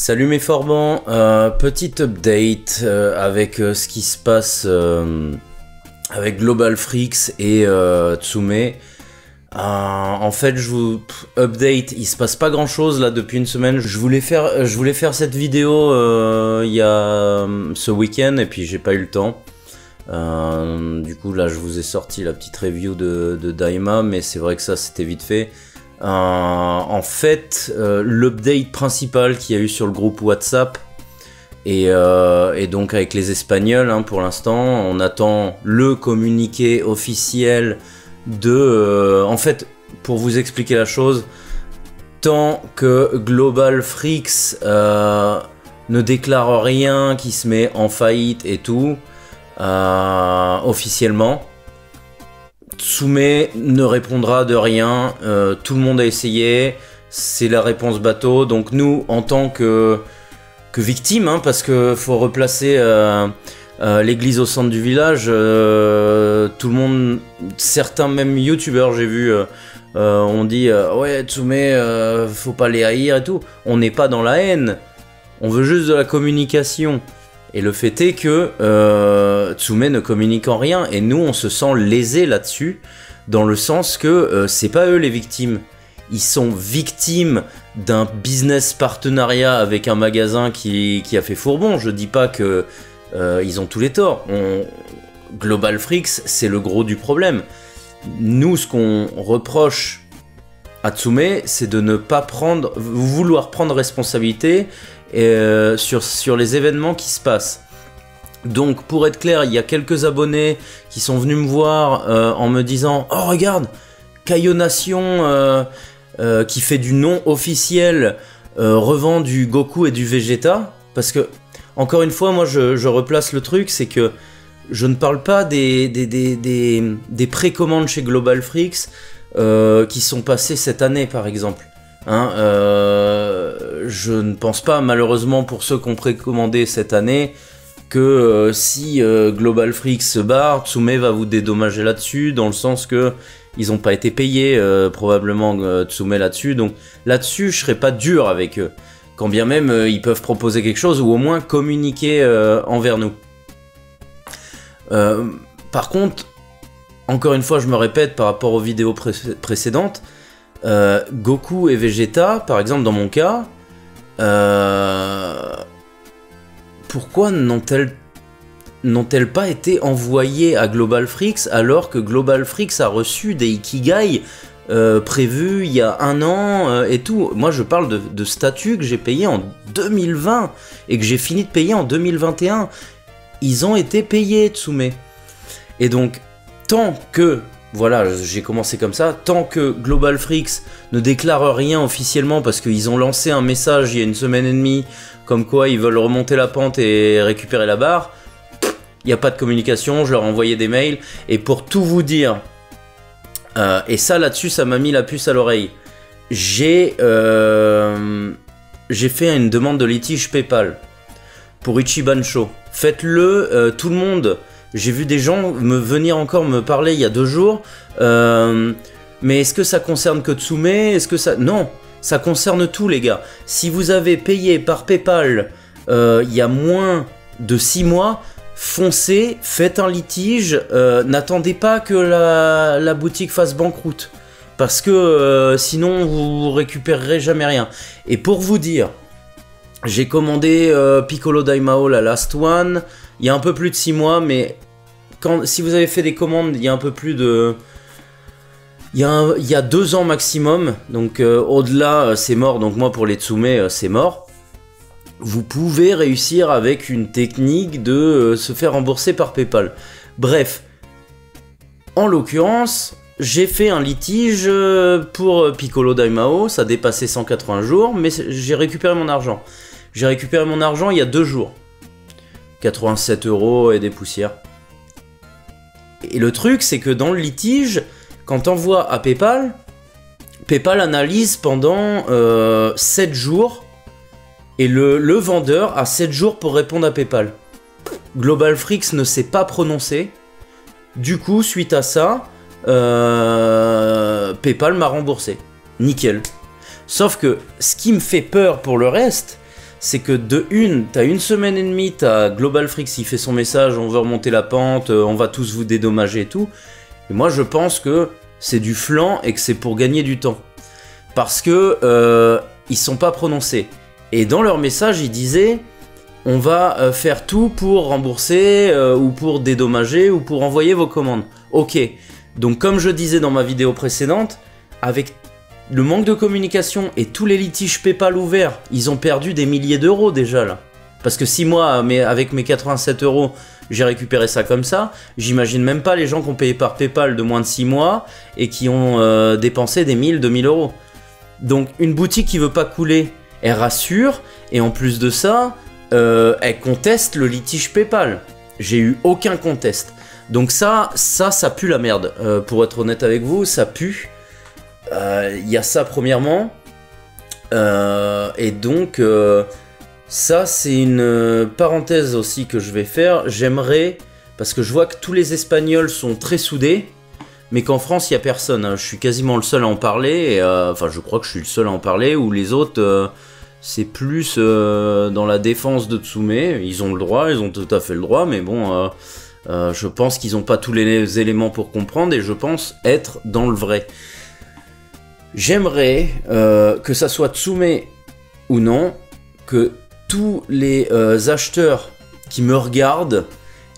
Salut mes forbans, petite update avec ce qui se passe avec Global Freaks et Tsume. En fait, je vous update, il se passe pas grand chose là depuis une semaine. Je voulais faire cette vidéo il y a ce week-end et puis j'ai pas eu le temps. Du coup là je vous ai sorti la petite review de Daima, mais c'est vrai que ça c'était vite fait. En fait, l'update principal qu'il y a eu sur le groupe WhatsApp et donc avec les Espagnols, hein, pour l'instant, on attend le communiqué officiel de... en fait, pour vous expliquer la chose, tant que Global Freaks ne déclare rien, qui se met en faillite et tout, officiellement, Tsume ne répondra de rien, tout le monde a essayé, c'est la réponse bateau, donc nous en tant que victimes, hein, parce que faut replacer l'église au centre du village, tout le monde, certains même youtubeurs j'ai vu, on dit ouais Tsume, faut pas les haïr et tout, on n'est pas dans la haine, on veut juste de la communication. Et le fait est que Tsume ne communique en rien, et nous on se sent lésés là-dessus, dans le sens que c'est pas eux les victimes. Ils sont victimes d'un business partenariat avec un magasin qui a fait fourbon. Je dis pas que ils ont tous les torts. Global Freaks, c'est le gros du problème. Nous, ce qu'on reproche à Tsume, c'est de ne pas vouloir prendre responsabilité sur les événements qui se passent. Donc pour être clair, il y a quelques abonnés qui sont venus me voir en me disant « Oh regarde, Kaio Nation qui fait du non officiel revend du Goku et du Vegeta ». Parce que, encore une fois, moi je replace le truc, c'est que je ne parle pas des précommandes chez Global Freaks qui sont passées cette année par exemple. Hein, je ne pense pas, malheureusement pour ceux qui ont précommandé cette année, que si Global Freaks se barre, Tsume va vous dédommager là-dessus, dans le sens que ils n'ont pas été payés probablement Tsume là-dessus, donc là-dessus je serai pas dur avec eux, quand bien même ils peuvent proposer quelque chose ou au moins communiquer envers nous. Par contre, encore une fois je me répète par rapport aux vidéos précédentes, Goku et Vegeta, par exemple dans mon cas, pourquoi n'ont-elles pas été envoyées à Global Freaks alors que Global Freaks a reçu des Ikigai prévus il y a un an et tout. Moi je parle de statuts que j'ai payés en 2020 et que j'ai fini de payer en 2021. Ils ont été payés, Tsume. Et donc, tant que... Voilà, j'ai commencé comme ça. Tant que Global Freaks ne déclare rien officiellement, parce qu'ils ont lancé un message il y a une semaine et demie, comme quoi ils veulent remonter la pente et récupérer la barre, il n'y a pas de communication, je leur ai envoyé des mails, et pour tout vous dire, et ça là-dessus, ça m'a mis la puce à l'oreille, j'ai fait une demande de litige PayPal pour Ichiban Show. Faites-le, tout le monde. J'ai vu des gens venir encore me parler il y a 2 jours. Mais est-ce que ça concerne que Tsume? Est-ce que ça... Non, ça concerne tout les gars. Si vous avez payé par PayPal il y a moins de 6 mois, foncez, faites un litige. N'attendez pas que la boutique fasse banqueroute. Parce que sinon vous récupérerez jamais rien. Et pour vous dire, j'ai commandé Piccolo Daimao, la last one, il y a un peu plus de 6 mois, mais si vous avez fait des commandes il y a un peu plus de... Il y a 2 ans maximum, donc au-delà c'est mort, donc moi pour les Tsume c'est mort. Vous pouvez réussir avec une technique de se faire rembourser par PayPal. Bref, en l'occurrence, j'ai fait un litige pour Piccolo Daimao, ça dépassait 180 jours, mais j'ai récupéré mon argent. J'ai récupéré mon argent il y a 2 jours. 87 € et des poussières. Et le truc, c'est que dans le litige, quand t'envoies à PayPal, PayPal analyse pendant 7 jours, et le vendeur a 7 jours pour répondre à PayPal. Global Freaks ne s'est pas prononcé. Du coup, suite à ça, PayPal m'a remboursé. Nickel. Sauf que ce qui me fait peur pour le reste, c'est que de une, t'as une semaine et demie, t'as Global Freaks qui fait son message, on veut remonter la pente, on va tous vous dédommager et tout. Et moi je pense que c'est du flan et que c'est pour gagner du temps. Parce que ils sont pas prononcés. Et dans leur message, ils disaient on va faire tout pour rembourser ou pour dédommager ou pour envoyer vos commandes. Ok, donc comme je disais dans ma vidéo précédente, avec le manque de communication et tous les litiges PayPal ouverts, ils ont perdu des milliers d'euros déjà là. Parce que si moi, avec mes 87 euros, j'ai récupéré ça comme ça, j'imagine même pas les gens qui ont payé par PayPal de moins de 6 mois et qui ont dépensé des 1000, 2000 euros. Donc une boutique qui veut pas couler, elle rassure, et en plus de ça, elle conteste le litige PayPal. J'ai eu aucun conteste. Donc ça pue la merde. Pour être honnête avec vous, ça pue. Y a ça premièrement. Et donc, ça c'est une parenthèse aussi que je vais faire. J'aimerais, parce que je vois que tous les Espagnols sont très soudés, mais qu'en France il n'y a personne. Hein. Je suis quasiment le seul à en parler. Enfin, je crois que je suis le seul à en parler, ou les autres... c'est plus dans la défense de Tsume. Ils ont le droit, ils ont tout à fait le droit, mais bon, je pense qu'ils n'ont pas tous les éléments pour comprendre, et je pense être dans le vrai. J'aimerais que ça soit Tsume ou non, que tous les acheteurs qui me regardent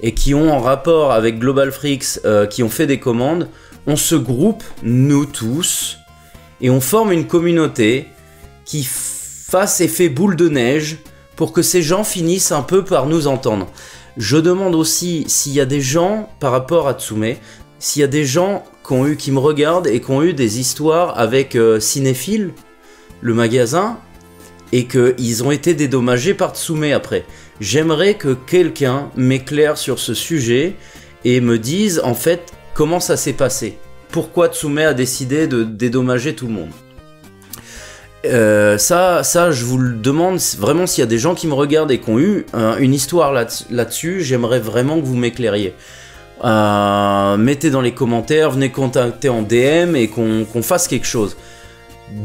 et qui ont un rapport avec Global Freaks, qui ont fait des commandes, on se groupe, nous tous, et on forme une communauté qui fasse effet boule de neige pour que ces gens finissent un peu par nous entendre. Je demande aussi s'il y a des gens, par rapport à Tsume, s'il y a des gens qui me regardent et qui ont eu des histoires avec Cinéphile, le magasin, et qu'ils ont été dédommagés par Tsume après. J'aimerais que quelqu'un m'éclaire sur ce sujet et me dise en fait comment ça s'est passé. Pourquoi Tsume a décidé de dédommager tout le monde. Ça, je vous le demande vraiment, s'il y a des gens qui me regardent et qui ont eu une histoire là-dessus, j'aimerais vraiment que vous m'éclairiez. Mettez dans les commentaires, venez contacter en DM et qu'on fasse quelque chose.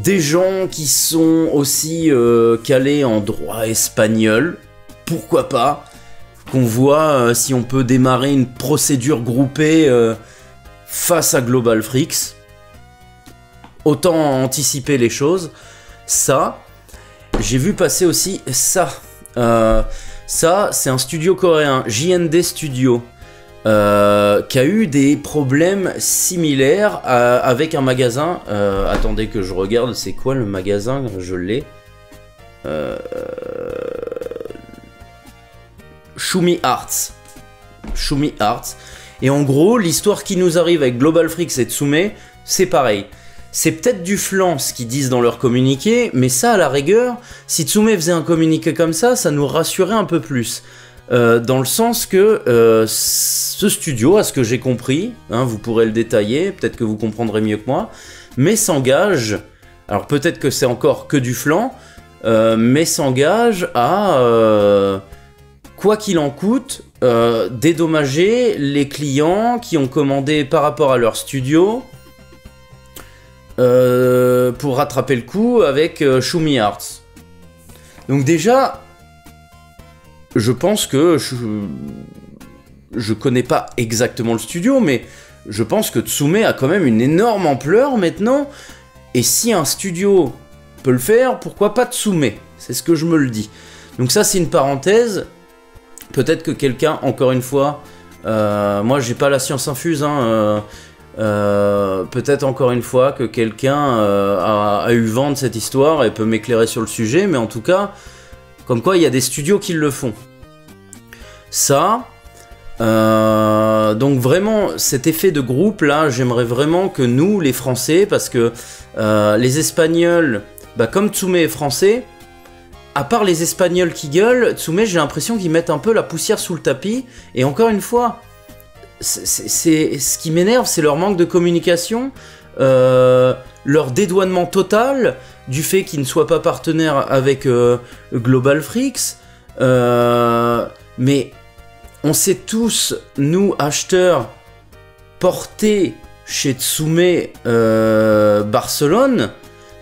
Des gens qui sont aussi calés en droit espagnol, pourquoi pas, qu'on voit si on peut démarrer une procédure groupée face à Global Freaks. Autant anticiper les choses. Ça, j'ai vu passer aussi ça. Ça, c'est un studio coréen, JND Studio, qui a eu des problèmes similaires avec un magasin. Attendez que je regarde, c'est quoi le magasin? Je l'ai. Shumi Arts. Shumi Arts. Et en gros, l'histoire qui nous arrive avec Global Freaks et Tsume, c'est pareil. C'est peut-être du flan ce qu'ils disent dans leur communiqué, mais ça, à la rigueur, si Tsume faisait un communiqué comme ça nous rassurait un peu plus. Dans le sens que ce studio, à ce que j'ai compris, hein, vous pourrez le détailler, peut-être que vous comprendrez mieux que moi, mais s'engage, alors peut-être que c'est encore que du flan, mais s'engage à, quoi qu'il en coûte, dédommager les clients qui ont commandé par rapport à leur studio, pour rattraper le coup avec Shumi Arts. Donc déjà, je pense que je connais pas exactement le studio, mais je pense que Tsume a quand même une énorme ampleur maintenant, et si un studio peut le faire, pourquoi pas Tsume? C'est ce que je me le dis. Donc ça, c'est une parenthèse. Peut-être que quelqu'un, encore une fois, moi j'ai pas la science infuse, hein, peut-être encore une fois que quelqu'un a eu vent de cette histoire et peut m'éclairer sur le sujet, mais en tout cas, comme quoi il y a des studios qui le font. Ça, donc vraiment cet effet de groupe là, j'aimerais vraiment que nous les Français, parce que les Espagnols, bah, comme Tsume est français, à part les Espagnols qui gueulent, Tsume, j'ai l'impression qu'ils mettent un peu la poussière sous le tapis, et encore une fois, c'est ce qui m'énerve, c'est leur manque de communication, leur dédouanement total du fait qu'ils ne soient pas partenaires avec Global Freaks. Mais on sait tous, nous acheteurs portés chez Tsume Barcelone,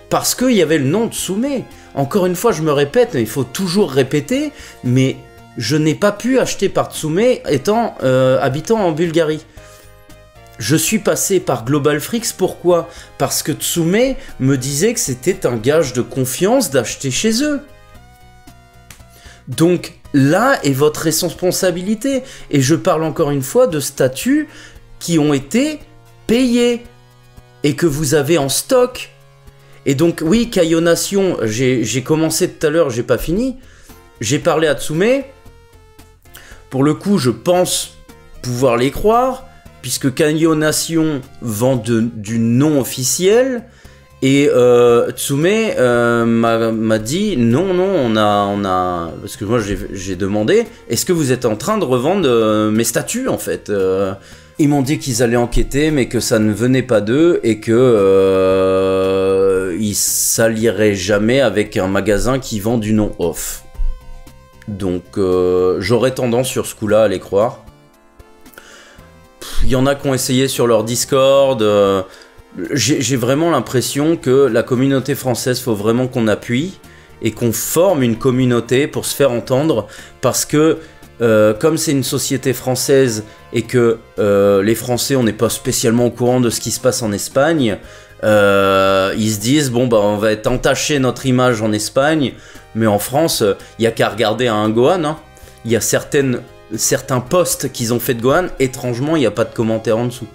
parce qu'il y avait le nom Tsume. Encore une fois, je me répète, il faut toujours répéter, mais je n'ai pas pu acheter par Tsume étant habitant en Bulgarie. Je suis passé par Global Freaks, pourquoi? Parce que Tsume me disait que c'était un gage de confiance d'acheter chez eux. Donc là est votre responsabilité. Et je parle encore une fois de statuts qui ont été payés et que vous avez en stock. Et donc oui, Kaio Nation, j'ai commencé tout à l'heure, j'ai pas fini. J'ai parlé à Tsume. Pour le coup, je pense pouvoir les croire, puisque Kaio Nation vend du nom officiel. Et Tsume m'a dit non, on a parce que moi j'ai demandé, est-ce que vous êtes en train de revendre mes statuts en fait? Ils m'ont dit qu'ils allaient enquêter, mais que ça ne venait pas d'eux et que ils s'allieraient jamais avec un magasin qui vend du nom off. Donc j'aurais tendance sur ce coup-là à les croire. Il y en a qui ont essayé sur leur Discord. J'ai vraiment l'impression que la communauté française, faut vraiment qu'on appuie et qu'on forme une communauté pour se faire entendre, parce que comme c'est une société française et que les Français, on n'est pas spécialement au courant de ce qui se passe en Espagne, ils se disent bon bah on va entacher notre image en Espagne, mais en France, il y a qu'à regarder à un Gohan, hein. Il y a certains posts qu'ils ont fait de Gohan, étrangement il n'y a pas de commentaires en dessous,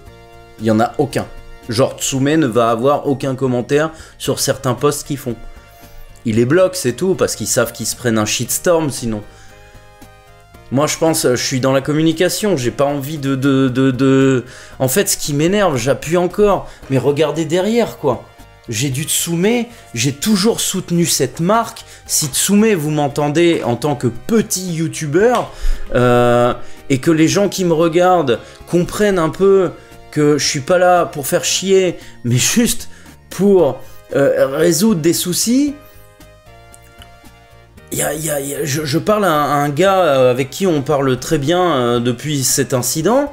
il y en a aucun. Genre Tsume ne va avoir aucun commentaire sur certains posts qu'ils font. Il les bloque, c'est tout, parce qu'ils savent qu'ils se prennent un shitstorm sinon. Moi je pense, je suis dans la communication, j'ai pas envie En fait ce qui m'énerve, j'appuie encore, mais regardez derrière quoi. J'ai du Tsume, j'ai toujours soutenu cette marque. Si Tsume vous m'entendez en tant que petit youtubeur, et que les gens qui me regardent comprennent un peu que je suis pas là pour faire chier, mais juste pour résoudre des soucis. Je parle à un gars avec qui on parle très bien depuis cet incident.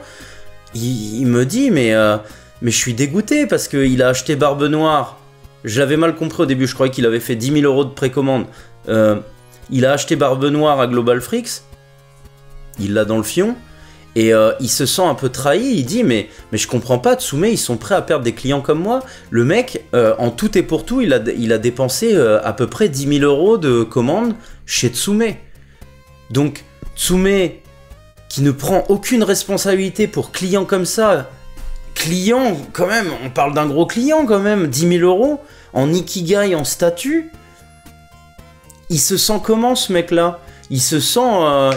Il me dit mais je suis dégoûté parce qu'il a acheté Barbe Noire. Je l'avais mal compris au début, je croyais qu'il avait fait 10 000 € de précommande. Il a acheté Barbe Noire à Global Freaks. Il l'a dans le fion. Et il se sent un peu trahi, il dit mais je comprends pas, Tsume, ils sont prêts à perdre des clients comme moi. Le mec, en tout et pour tout, il a dépensé à peu près 10 000 € de commandes chez Tsume. Donc Tsume, qui ne prend aucune responsabilité pour clients comme ça, client quand même, on parle d'un gros client quand même, 10 000 € en Ikigai, en statut, il se sent comment ce mec-là? Il se sent,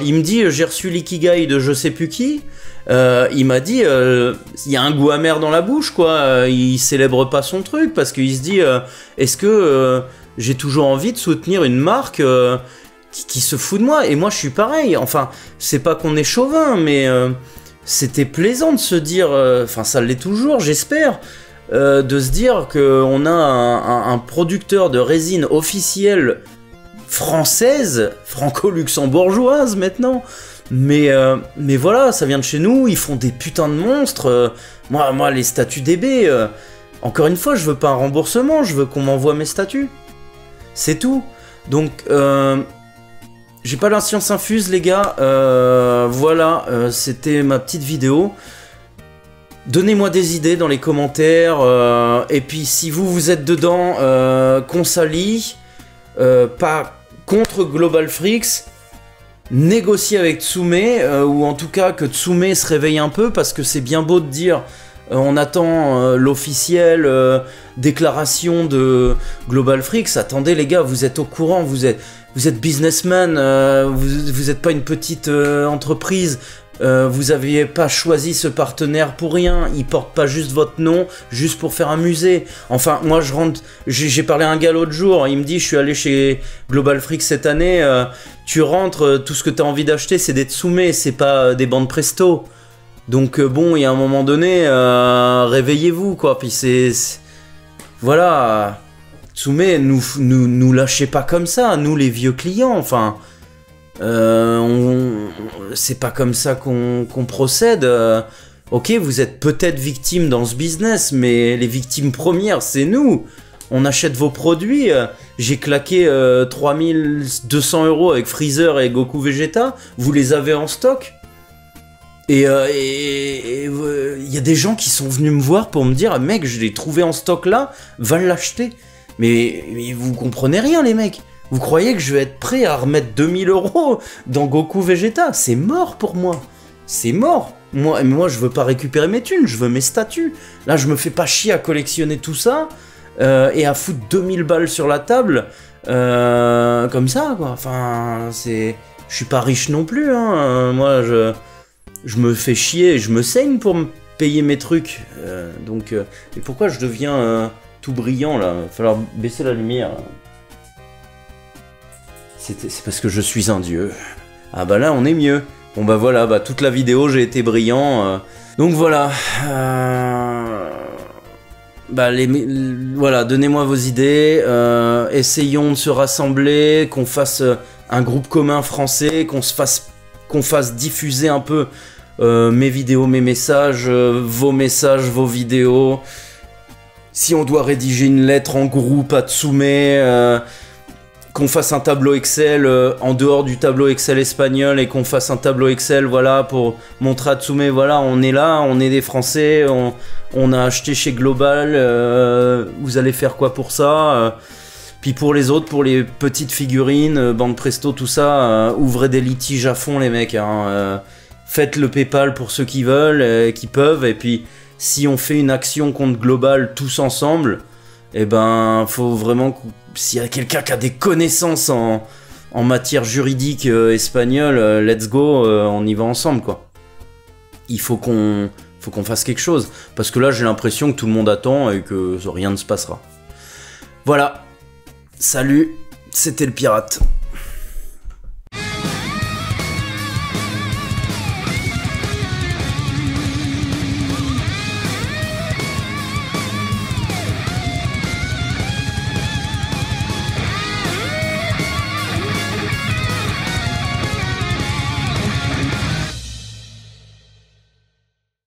il me dit j'ai reçu l'Ikigai de je sais plus qui, il m'a dit il y a un goût amer dans la bouche quoi, il célèbre pas son truc parce qu'il se dit est-ce que j'ai toujours envie de soutenir une marque qui se fout de moi? Et moi je suis pareil, enfin c'est pas qu'on est chauvin mais c'était plaisant de se dire, enfin ça l'est toujours j'espère, de se dire qu'on a un producteur de résine officiel française, franco-luxembourgeoise maintenant, mais voilà, ça vient de chez nous, ils font des putains de monstres, moi les statuts DB, encore une fois, je veux pas un remboursement, je veux qu'on m'envoie mes statuts, c'est tout, donc j'ai pas la science infuse les gars, voilà, c'était ma petite vidéo. Donnez-moi des idées dans les commentaires, et puis si vous êtes dedans, qu'on s'allie, pas contre Global Freaks, négocier avec Tsume, ou en tout cas que Tsume se réveille un peu, parce que c'est bien beau de dire on attend l'officielle déclaration de Global Freaks. Attendez les gars, vous êtes au courant, vous êtes businessman, vous êtes pas une petite entreprise. Vous aviez pas choisi ce partenaire pour rien, il porte pas juste votre nom, juste pour faire un musée. Enfin, moi je rentre, j'ai parlé à un gars l'autre jour, il me dit je suis allé chez Global Freaks cette année, tu rentres, tout ce que t'as envie d'acheter c'est des Tsume, c'est pas des bandes presto. Donc bon, il y a un moment donné, réveillez-vous quoi, puis voilà, Tsume, nous lâchez pas comme ça, nous les vieux clients, enfin... c'est pas comme ça qu'on procède. Ok, vous êtes peut-être victime dans ce business, mais les victimes premières, c'est nous. on achète vos produits. J'ai claqué 3200 € avec Freezer et Goku Vegeta. Vous les avez en stock. Et il y a des gens qui sont venus me voir pour me dire, mec, je l'ai trouvé en stock là, va l'acheter. Mais vous comprenez rien, les mecs. Vous croyez que je vais être prêt à remettre 2000 € dans Goku Vegeta? C'est mort pour moi. C'est mort. Moi, je veux pas récupérer mes thunes, je veux mes statues. Là, je me fais pas chier à collectionner tout ça et à foutre 2000 balles sur la table comme ça, quoi. Enfin, c'est... Je suis pas riche non plus, hein. Moi, je me fais chier, je me saigne pour me payer mes trucs. Et pourquoi je deviens tout brillant, là? Il va falloir baisser la lumière. C'est parce que je suis un dieu. Ah bah là, on est mieux. Bon bah voilà, bah toute la vidéo, j'ai été brillant. Donc voilà. Voilà, donnez-moi vos idées. Essayons de se rassembler, qu'on fasse un groupe commun français, qu'on fasse diffuser un peu mes vidéos, mes messages, vos vidéos. Si on doit rédiger une lettre en groupe à Tsume, qu'on fasse un tableau Excel en dehors du tableau Excel espagnol et qu'on fasse un tableau Excel, voilà, pour montrer à Tsume, voilà, on est là, on est des Français, on a acheté chez Global, vous allez faire quoi pour ça Puis pour les autres, pour les petites figurines, Bande Presto, tout ça, ouvrez des litiges à fond, les mecs, hein, faites le PayPal pour ceux qui veulent, qui peuvent, et puis si on fait une action contre Global tous ensemble, eh ben, faut vraiment... S'il y a quelqu'un qui a des connaissances en matière juridique espagnole, let's go, on y va ensemble, quoi. Il faut qu'on fasse quelque chose. Parce que là, j'ai l'impression que tout le monde attend et que rien ne se passera. Voilà. Salut, c'était le pirate.